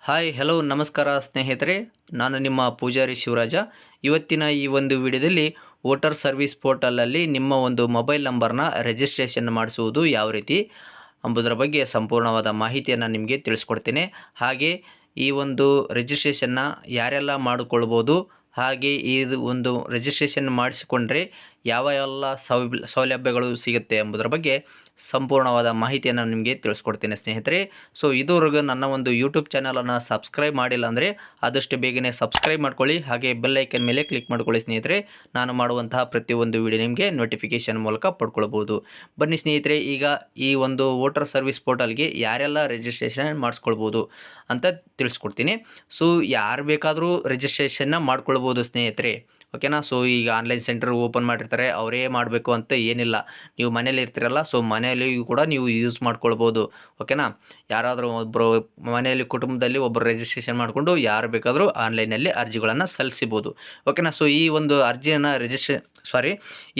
Hi hello ನಮಸ್ಕಾರ ಸ್ನೇಹಿತರೆ, ನಾನು ನಿಮ್ಮ ಪೂಜಾರಿ ಶಿವರಾಜ. ಇವತ್ತಿನ ಈ ಒಂದು ವಿಡಿಯೋದಲ್ಲಿ ವೋಟರ್ ಸರ್ವಿಸ್ ಪೋರ್ಟಲಲ್ಲಿ ನಿಮ್ಮ ಒಂದು ಮೊಬೈಲ್ ನಂಬರ್ನ ರಿಜಿಸ್ಟ್ರೇಷನ್ ಮಾಡಿಸುವುದು ಯಾವ ರೀತಿ ಎಂಬುದರ ಬಗ್ಗೆ ಸಂಪೂರ್ಣವಾದ ಮಾಹಿತಿಯನ್ನು ನಿಮಗೆ ತಿಳಿಸ್ಕೊಡ್ತೇನೆ. ಹಾಗೆ ಈ ಒಂದು ರಿಜಿಸ್ಟ್ರೇಷನ್ನ ಯಾರೆಲ್ಲ ಮಾಡಿಕೊಳ್ಬೋದು, ಹಾಗೆ ಇದು ಒಂದು ರಿಜಿಸ್ಟ್ರೇಷನ್ ಮಾಡಿಸಿಕೊಂಡ್ರೆ ಯಾವ ಎಲ್ಲ ಸೌಲಭ್ಯಗಳು ಸಿಗುತ್ತೆ ಎಂಬುದರ ಬಗ್ಗೆ ಸಂಪೂರ್ಣವಾದ ಮಾಹಿತಿಯನ್ನು ನಿಮಗೆ ತಿಳಿಸ್ಕೊಡ್ತೀನಿ ಸ್ನೇಹಿತರೆ. ಸೊ ಇದುವರೆಗೂ ನನ್ನ ಒಂದು ಯೂಟ್ಯೂಬ್ ಚಾನಲನ್ನು ಸಬ್ಸ್ಕ್ರೈಬ್ ಮಾಡಿಲ್ಲ ಅಂದರೆ ಆದಷ್ಟು ಬೇಗನೆ ಸಬ್ಸ್ಕ್ರೈಬ್ ಮಾಡ್ಕೊಳ್ಳಿ, ಹಾಗೆ ಬೆಲ್ ಐಕನ್ ಮೇಲೆ ಕ್ಲಿಕ್ ಮಾಡ್ಕೊಳ್ಳಿ ಸ್ನೇಹಿತರೆ. ನಾನು ಮಾಡುವಂತಹ ಪ್ರತಿಯೊಂದು ವಿಡಿಯೋ ನಿಮಗೆ ನೋಟಿಫಿಕೇಷನ್ ಮೂಲಕ ಪಡ್ಕೊಳ್ಬೋದು. ಬನ್ನಿ ಸ್ನೇಹಿತರೆ, ಈಗ ಈ ಒಂದು ವೋಟರ್ ಸರ್ವಿಸ್ ಪೋರ್ಟಲ್ಗೆ ಯಾರೆಲ್ಲ ರಿಜಿಸ್ಟ್ರೇಷನ್ ಮಾಡಿಸ್ಕೊಳ್ಬೋದು ಅಂತ ತಿಳಿಸ್ಕೊಡ್ತೀನಿ. ಸೊ ಯಾರು ಬೇಕಾದರೂ ರಿಜಿಸ್ಟ್ರೇಷನ್ನ ಮಾಡ್ಕೊಳ್ಬೋದು ಸ್ನೇಹಿತರೆ, ಓಕೆನಾ. ಸೊ ಈಗ ಆನ್ಲೈನ್ ಸೆಂಟರ್ ಓಪನ್ ಮಾಡಿರ್ತಾರೆ, ಅವರೇ ಮಾಡಬೇಕು ಅಂತ ಏನಿಲ್ಲ. ನೀವು ಮನೇಲಿ ಇರ್ತೀರಲ್ಲ, ಸೊ ಮನೆಯಲ್ಲಿ ಕೂಡ ನೀವು ಯೂಸ್ ಮಾಡ್ಕೊಳ್ಬೋದು, ಓಕೆನಾ. ಯಾರಾದರೂ ಒಬ್ಬರು ಮನೆಯಲ್ಲಿ ಕುಟುಂಬದಲ್ಲಿ ಒಬ್ಬರು ರಿಜಿಸ್ಟ್ರೇಷನ್ ಮಾಡಿಕೊಂಡು ಯಾರು ಬೇಕಾದರೂ ಆನ್ಲೈನಲ್ಲಿ ಅರ್ಜಿಗಳನ್ನು ಸಲ್ಲಿಸಬಹುದು, ಓಕೆನಾ. ಸೊ ಈ ಒಂದು ಅರ್ಜಿಯನ್ನು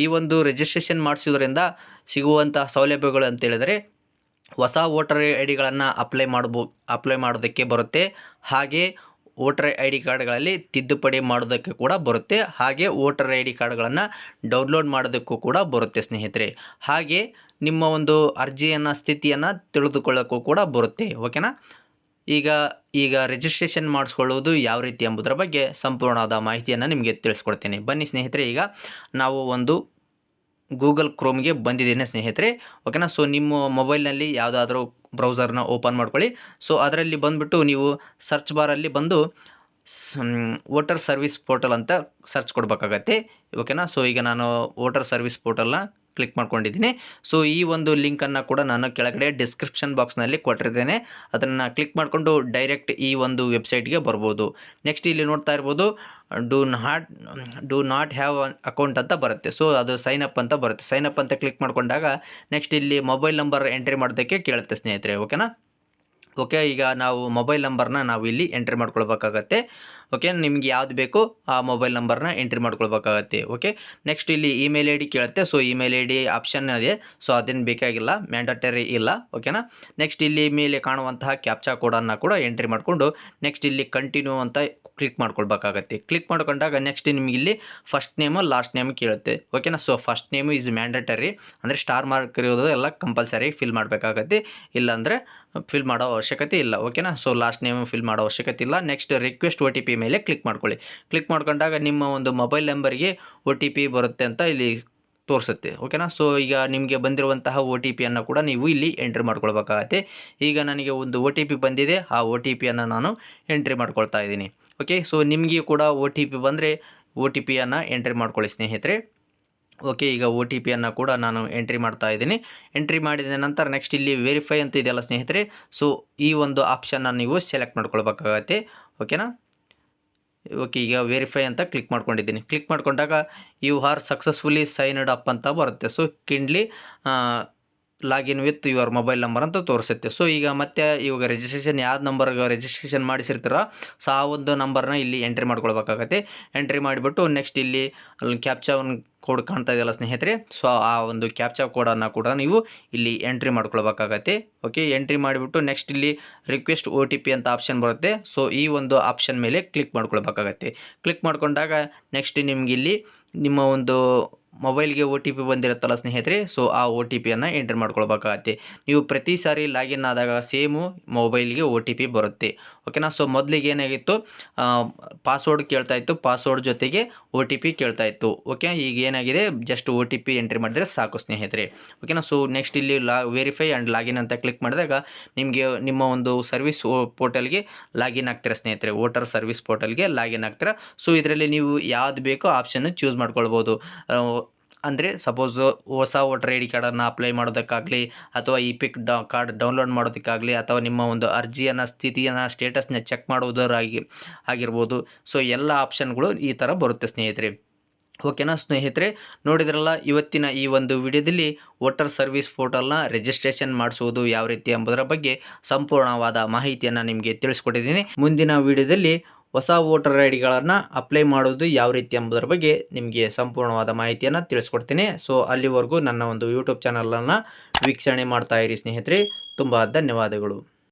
ಈ ಒಂದು ರಿಜಿಸ್ಟ್ರೇಷನ್ ಮಾಡಿಸೋದ್ರಿಂದ ಸಿಗುವಂಥ ಸೌಲಭ್ಯಗಳು ಅಂತೇಳಿದರೆ ಹೊಸ ವೋಟರ್ ಐ ಡಿಗಳನ್ನು ಅಪ್ಲೈ ಮಾಡೋದಕ್ಕೆ ಬರುತ್ತೆ. ಹಾಗೆ ವೋಟರ್ ಐ ಡಿ ಕಾರ್ಡ್ಗಳಲ್ಲಿ ತಿದ್ದುಪಡಿ ಮಾಡೋದಕ್ಕೆ ಕೂಡ ಬರುತ್ತೆ. ಹಾಗೆ ವೋಟರ್ ಐ ಡಿ ಕಾರ್ಡ್ಗಳನ್ನು ಡೌನ್ಲೋಡ್ ಮಾಡೋದಕ್ಕೂ ಕೂಡ ಬರುತ್ತೆ ಸ್ನೇಹಿತರೆ. ಹಾಗೆ ನಿಮ್ಮ ಒಂದು ಅರ್ಜಿಯನ್ನು ಸ್ಥಿತಿಯನ್ನು ತಿಳಿದುಕೊಳ್ಳೋಕ್ಕೂ ಕೂಡ ಬರುತ್ತೆ, ಓಕೆನಾ. ಈಗ ರಿಜಿಸ್ಟ್ರೇಷನ್ ಮಾಡಿಸ್ಕೊಳ್ಳೋದು ಯಾವ ರೀತಿ ಎಂಬುದರ ಬಗ್ಗೆ ಸಂಪೂರ್ಣವಾದ ಮಾಹಿತಿಯನ್ನು ನಿಮಗೆ ತಿಳಿಸ್ಕೊಡ್ತೇನೆ. ಬನ್ನಿ ಸ್ನೇಹಿತರೆ, ಈಗ ನಾವು ಒಂದು ಗೂಗಲ್ ಕ್ರೋಮ್ಗೆ ಬಂದಿದ್ದೇನೆ ಸ್ನೇಹಿತರೆ, ಓಕೆನಾ. ಸೊ ನಿಮ್ಮ ಮೊಬೈಲ್ನಲ್ಲಿ ಯಾವುದಾದ್ರೂ ಬ್ರೌಸರ್ನ ಓಪನ್ ಮಾಡ್ಕೊಳ್ಳಿ. ಸೊ ಅದರಲ್ಲಿ ಬಂದುಬಿಟ್ಟು ನೀವು ಸರ್ಚ್ ಬಾರಲ್ಲಿ ಬಂದು ವೋಟರ್ ಸರ್ವಿಸ್ ಪೋರ್ಟಲ್ ಅಂತ ಸರ್ಚ್ ಕೊಡಬೇಕಾಗತ್ತೆ, ಓಕೆನಾ. ಸೊ ಈಗ ನಾನು ವೋಟರ್ ಸರ್ವಿಸ್ ಪೋರ್ಟಲ್ನ ಕ್ಲಿಕ್ ಮಾಡ್ಕೊಂಡಿದ್ದೀನಿ. ಸೊ ಈ ಒಂದು ಲಿಂಕನ್ನು ಕೂಡ ನಾನು ಕೆಳಗಡೆ ಡಿಸ್ಕ್ರಿಪ್ಷನ್ ಬಾಕ್ಸ್ನಲ್ಲಿ ಕೊಟ್ಟಿರ್ತೇನೆ. ಅದನ್ನು ಕ್ಲಿಕ್ ಮಾಡಿಕೊಂಡು ಡೈರೆಕ್ಟ್ ಈ ಒಂದು ವೆಬ್ಸೈಟ್ಗೆ ಬರ್ಬೋದು. ನೆಕ್ಸ್ಟ್ ಇಲ್ಲಿ ನೋಡ್ತಾ ಇರ್ಬೋದು, ಡೂ ನಾಟ್ ಹ್ಯಾವ್ ಅಕೌಂಟ್ ಅಂತ ಬರುತ್ತೆ. ಸೊ ಅದು ಸೈನ್ ಅಪ್ ಅಂತ ಬರುತ್ತೆ. ಸೈನ್ ಅಪ್ ಅಂತ ಕ್ಲಿಕ್ ಮಾಡಿಕೊಂಡಾಗ ನೆಕ್ಸ್ಟ್ ಇಲ್ಲಿ ಮೊಬೈಲ್ ನಂಬರ್ ಎಂಟ್ರಿ ಮಾಡೋದಕ್ಕೆ ಕೇಳುತ್ತೆ ಸ್ನೇಹಿತರೆ, ಓಕೆನಾ. ಓಕೆ, ಈಗ ನಾವು ಮೊಬೈಲ್ ನಂಬರ್ನ ನಾವು ಇಲ್ಲಿ ಎಂಟ್ರಿ ಮಾಡ್ಕೊಳ್ಬೇಕಾಗತ್ತೆ, ಓಕೆ. ನಿಮ್ಗೆ ಯಾವ್ದು ಬೇಕು ಆ ಮೊಬೈಲ್ ನಂಬರ್ನ ಎಂಟ್ರಿ ಮಾಡ್ಕೊಳ್ಬೇಕಾಗತ್ತೆ, ಓಕೆ. ನೆಕ್ಸ್ಟ್ ಇಲ್ಲಿ ಇಮೇಲ್ ಐ ಡಿ ಕೇಳುತ್ತೆ. So email I D option ಇದೆ, ಸೊ ಅದೇನು ಬೇಕಾಗಿಲ್ಲ, ಮ್ಯಾಂಡಟರಿ ಇಲ್ಲ, ಓಕೆನಾ. ನೆಕ್ಸ್ಟ್ ಇಲ್ಲಿ ಮೇಲೆ ಕಾಣುವಂತಹ ಕ್ಯಾಪ್ಚಾ ಕೋಡನ್ನು ಕೂಡ ಎಂಟ್ರಿ ಮಾಡಿಕೊಂಡು ನೆಕ್ಸ್ಟ್ ಇಲ್ಲಿ ಕಂಟಿನ್ಯೂ ಅಂತ ಕ್ಲಿಕ್ ಮಾಡ್ಕೊಳ್ಬೇಕಾಗತ್ತೆ. ಕ್ಲಿಕ್ ಮಾಡ್ಕೊಂಡಾಗ ನೆಕ್ಸ್ಟ್ ನಿಮಗೆ ಇಲ್ಲಿ ಫಸ್ಟ್ ನೇಮು ಲಾಸ್ಟ್ ನೇಮ್ ಕೇಳುತ್ತೆ, ಓಕೆನಾ. So first name is mandatory, ಅಂದರೆ ಸ್ಟಾರ್ ಮಾರ್ಕ್ ಇರೋದು ಎಲ್ಲ ಕಂಪಲ್ಸರಿ ಫಿಲ್ ಮಾಡಬೇಕಾಗತ್ತೆ, ಇಲ್ಲಾಂದರೆ ಫಿಲ್ ಮಾಡೋ ಅವಶ್ಯಕತೆ ಇಲ್ಲ, ಓಕೆನಾ. ಸೊ ಲಾಸ್ಟ್ ನೇಮ್ ಫಿಲ್ ಮಾಡೋ ಅವಶ್ಯಕತೆ ಇಲ್ಲ. Next request O T P ಮೇಲೆ ಕ್ಲಿಕ್ ಮಾಡ್ಕೊಳ್ಳಿ. ಕ್ಲಿಕ್ ಮಾಡ್ಕೊಂಡಾಗ ನಿಮ್ಮ ಒಂದು ಮೊಬೈಲ್ ನಂಬರ್ಗೆ ಒ ಟಿ ಪಿ ಬರುತ್ತೆ ಅಂತ ಇಲ್ಲಿ ತೋರಿಸುತ್ತೆ, ಓಕೆನಾ. ಸೊ ಈಗ ನಿಮಗೆ ಬಂದಿರುವಂತಹ ಒ ಟಿ ಪಿಯನ್ನು ಕೂಡ ನೀವು ಇಲ್ಲಿ ಎಂಟ್ರಿ ಮಾಡ್ಕೊಳ್ಬೇಕಾಗತ್ತೆ. ಈಗ ನನಗೆ ಒಂದು ಒ ಟಿ ಪಿ ಬಂದಿದೆ, ಆ ಒ ಟಿ ಪಿಯನ್ನು ನಾನು ಎಂಟ್ರಿ ಮಾಡ್ಕೊಳ್ತಾ ಇದ್ದೀನಿ, ಓಕೆ. ಸೊ ನಿಮಗೆ ಕೂಡ ಒ ಟಿ ಪಿ ಬಂದರೆ ಒ ಟಿ ಪಿಯನ್ನು ಎಂಟ್ರಿ ಮಾಡ್ಕೊಳ್ಳಿ ಸ್ನೇಹಿತರೆ, ಓಕೆ. ಈಗ ಒ ಟಿ ಪಿಯನ್ನು ಕೂಡ ನಾನು ಎಂಟ್ರಿ ಮಾಡ್ತಾ ಇದ್ದೀನಿ. ಎಂಟ್ರಿ ಮಾಡಿದ ನಂತರ ನೆಕ್ಸ್ಟ್ ಇಲ್ಲಿ ವೆರಿಫೈ ಅಂತ ಇದೆಯಲ್ಲ ಸ್ನೇಹಿತರೆ, ಸೊ ಈ ಒಂದು ಆಪ್ಷನ್ನ ನೀವು ಸೆಲೆಕ್ಟ್ ಮಾಡ್ಕೊಳ್ಬೇಕಾಗತ್ತೆ, ಓಕೆನಾ. ಓಕೆ, ಈಗ ವೆರಿಫೈ ಅಂತ ಕ್ಲಿಕ್ ಮಾಡ್ಕೊಂಡಿದ್ದೀನಿ. ಕ್ಲಿಕ್ ಮಾಡ್ಕೊಂಡಾಗ you are successfully signed up ಅಂತ ಬರುತ್ತೆ. So kindly log in with your mobile number ಅಂತ ತೋರಿಸುತ್ತೆ. ಸೊ ಈಗ ಮತ್ತೆ ಇವಾಗ ರಿಜಿಸ್ಟ್ರೇಷನ್ ಯಾವ ನಂಬರ್ಗೆ ರಿಜಿಸ್ಟ್ರೇಷನ್ ಮಾಡಿಸಿರ್ತೀರೋ ಸೊ ಆ ಒಂದು ನಂಬರ್ನ ಇಲ್ಲಿ ಎಂಟ್ರಿ ಮಾಡ್ಕೊಳ್ಬೇಕಾಗತ್ತೆ. ಎಂಟ್ರಿ ಮಾಡಿಬಿಟ್ಟು ನೆಕ್ಸ್ಟ್ ಇಲ್ಲಿ ಕ್ಯಾಪ್ಚಾ ಕೋಡ್ ಕಾಣ್ತಾ ಇದೆಯಲ್ಲ ಸ್ನೇಹಿತರೆ, ಸೊ ಆ ಒಂದು ಕ್ಯಾಪ್ಚಾ ಕೋಡನ್ನು ಕೂಡ ನೀವು ಇಲ್ಲಿ ಎಂಟ್ರಿ ಮಾಡ್ಕೊಳ್ಬೇಕಾಗತ್ತೆ, ಓಕೆ. ಎಂಟ್ರಿ ಮಾಡಿಬಿಟ್ಟು ನೆಕ್ಸ್ಟ್ ಇಲ್ಲಿ ರಿಕ್ವೆಸ್ಟ್ ಒ ಟಿ ಪಿ ಅಂತ ಆಪ್ಷನ್ ಬರುತ್ತೆ. ಸೊ ಈ ಒಂದು ಆಪ್ಷನ್ ಮೇಲೆ ಕ್ಲಿಕ್ ಮಾಡ್ಕೊಳ್ಬೇಕಾಗತ್ತೆ. ಕ್ಲಿಕ್ ಮಾಡ್ಕೊಂಡಾಗ ನೆಕ್ಸ್ಟ್ ನಿಮ್ಗೆ ಇಲ್ಲಿ ನಿಮ್ಮ ಒಂದು ಮೊಬೈಲ್ಗೆ ಒ ಟಿ ಪಿ ಬಂದಿರುತ್ತಲ್ಲ ಸ್ನೇಹಿತರೆ, ಸೊ ಆ ಒ ಟಿ ಪಿಯನ್ನು ಎಂಟ್ರಿ ಮಾಡ್ಕೊಳ್ಬೇಕಾಗತ್ತೆ. ನೀವು ಪ್ರತಿ ಸಾರಿ ಲಾಗಿನ್ ಆದಾಗ ಸೇಮು ಮೊಬೈಲ್ಗೆ ಒ ಟಿ ಪಿ ಬರುತ್ತೆ, ಓಕೆನಾ. ಸೊ ಮೊದಲಿಗೆ ಏನಾಗಿತ್ತು, ಪಾಸ್ವರ್ಡ್ ಕೇಳ್ತಾಯಿತ್ತು, ಪಾಸ್ವರ್ಡ್ ಜೊತೆಗೆ ಒ ಟಿ ಪಿ ಕೇಳ್ತಾಯಿತ್ತು, ಓಕೆ. ಈಗ ಏನಾಗಿದೆ, just O T P entry ಮಾಡಿದ್ರೆ ಸಾಕು ಸ್ನೇಹಿತರೆ, ಓಕೆನಾ. ಸೊ ನೆಕ್ಸ್ಟ್ ಇಲ್ಲಿ ವೆರಿಫೈ ಆ್ಯಂಡ್ ಲಾಗಿನ್ ಅಂತ ಕ್ಲಿಕ್ ಮಾಡಿದಾಗ ನಿಮಗೆ ನಿಮ್ಮ ಒಂದು ಸರ್ವಿಸ್ ಪೋರ್ಟಲ್ಗೆ ಲಾಗಿನ್ ಆಗ್ತೀರಾ ಸ್ನೇಹಿತರೆ, ವೋಟರ್ ಸರ್ವಿಸ್ ಪೋರ್ಟಲ್ಗೆ ಲಾಗಿನ್ ಆಗ್ತೀರಾ. ಸೊ ಇದರಲ್ಲಿ ನೀವು ಯಾವ್ದು ಬೇಕೋ ಆಪ್ಷನ್ನು ಚೂಸ್ ಮಾಡ್ಕೊಳ್ಬೋದು. ಅಂದರೆ ಸಪೋಸ್ ಹೊಸ ವೋಟರ್ ಐ ಡಿ ಕಾರ್ಡನ್ನು ಅಪ್ಲೈ ಮಾಡೋದಕ್ಕಾಗಲಿ, ಅಥವಾ ಈ ಪಿಕ್ ಕಾರ್ಡ್ ಡೌನ್ಲೋಡ್ ಮಾಡೋದಕ್ಕಾಗಲಿ, ಅಥವಾ ನಿಮ್ಮ ಒಂದು ಅರ್ಜಿಯನ್ನು ಸ್ಟೇಟಸ್ನ ಚೆಕ್ ಆಗಿರ್ಬೋದು. ಸೊ ಎಲ್ಲ ಆಪ್ಷನ್ಗಳು ಈ ಥರ ಬರುತ್ತೆ ಸ್ನೇಹಿತರೆ, ಓಕೆನಾ. ಸ್ನೇಹಿತರೆ ನೋಡಿದ್ರಲ್ಲ, ಇವತ್ತಿನ ಈ ಒಂದು ವಿಡಿಯೋದಲ್ಲಿ ವೋಟರ್ ಸರ್ವಿಸ್ ಪೋರ್ಟಲ್ನ ರಿಜಿಸ್ಟ್ರೇಷನ್ ಮಾಡಿಸುವುದು ಯಾವ ರೀತಿ ಎಂಬುದರ ಬಗ್ಗೆ ಸಂಪೂರ್ಣವಾದ ಮಾಹಿತಿಯನ್ನು ನಿಮಗೆ ತಿಳಿಸ್ಕೊಟ್ಟಿದ್ದೀನಿ. ಮುಂದಿನ ವಿಡಿಯೋದಲ್ಲಿ ಹೊಸ ವೋಟರ್ ಐ ಡಿಗಳನ್ನು ಅಪ್ಲೈ ಮಾಡೋದು ಯಾವ ರೀತಿ ಎಂಬುದರ ಬಗ್ಗೆ ನಿಮಗೆ ಸಂಪೂರ್ಣವಾದ ಮಾಹಿತಿಯನ್ನು ತಿಳಿಸ್ಕೊಡ್ತೀನಿ. ಸೊ ಅಲ್ಲಿವರೆಗೂ ನನ್ನ ಒಂದು ಯೂಟ್ಯೂಬ್ ಚಾನಲನ್ನು ವೀಕ್ಷಣೆ ಮಾಡ್ತಾ ಇರಿ ಸ್ನೇಹಿತರೆ. ತುಂಬ ಧನ್ಯವಾದಗಳು.